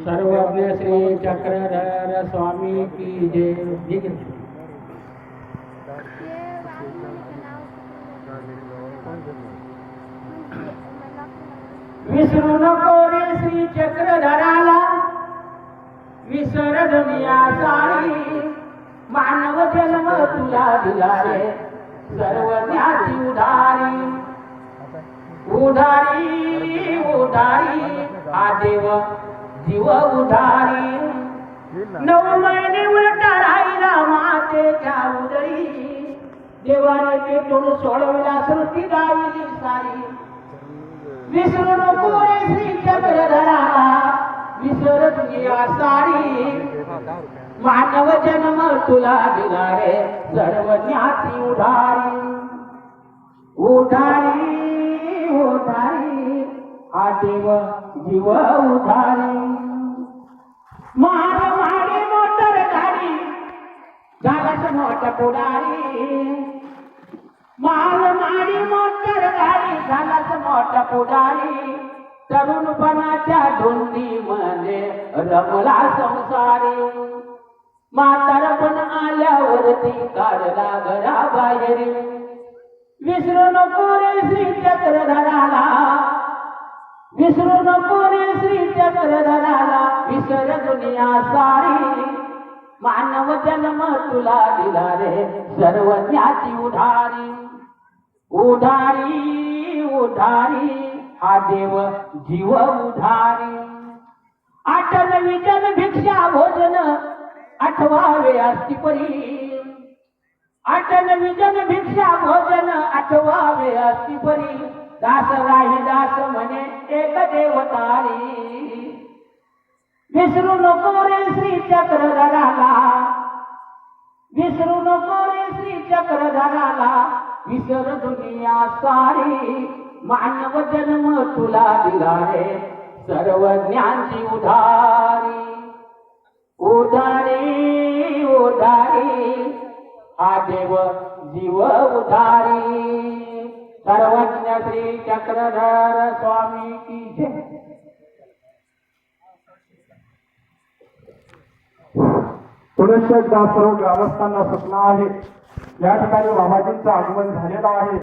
सर्वज्ञ श्री चक्रधर स्वामी की जय। विसरू नको रे श्री चक्रधराला, विसर दुनिया सारी, मानव जन्म तुला दिला रे, सर्वज्ञाची उधारी, उधारी उधारी हा देव जीव उधारी, 9 महिने उलटा राहिला मातेच्या उदरी, देवाने पेटून सोडविला सृष्टी गायली सारी, विसरू नको रे श्री चक्रधराला, विसर दुनिया सारी, मानव जन्म तुला दिला रे, सर्वज्ञाची उधारी, उधारी उधारी हा देव जीव उधारी, मार मारी मोटर गाडी झालाच मोठा पुढारी, मार मारी मोटर गाडी झालाच मोठा पुढारी, तरुणपणाच्या धुंदीमध्ये रमला संसारी, म्हातारपण आल्यावरती काढला घराबाहेरी, विसरू नको रे श्री चक्रधराला, विसरू नको रे श्री चक्रधराला, विसर दुनिया सारी, मानव जन्म तुला दिला रे, सर्वज्ञाची उधारी, उधारी उधारी हा देव जीव उधारी, अटल विजन भिक्षा भोजन आठवावे असती परी, अटल विजन भिक्षा भोजन आठवावे असती परी, दास राही दास म्हणे एक देवतारी, विसरू नको रे श्री चक्रधराला, विसरू नको रे श्री चक्रधराला, विसर दुनिया सारी, मानव जन्म तुला दिला रे, सर्वज्ञाची उधारी, उधारी उधारी हा देव जीव उधारी, सर्वज्ञ श्री चक्रधर स्वामी की जय। पुनश्च सर्व ग्रामस्थांना सूचना आहे, या ठिकाणी बाबाजींचं आगमन झालेलं आहे,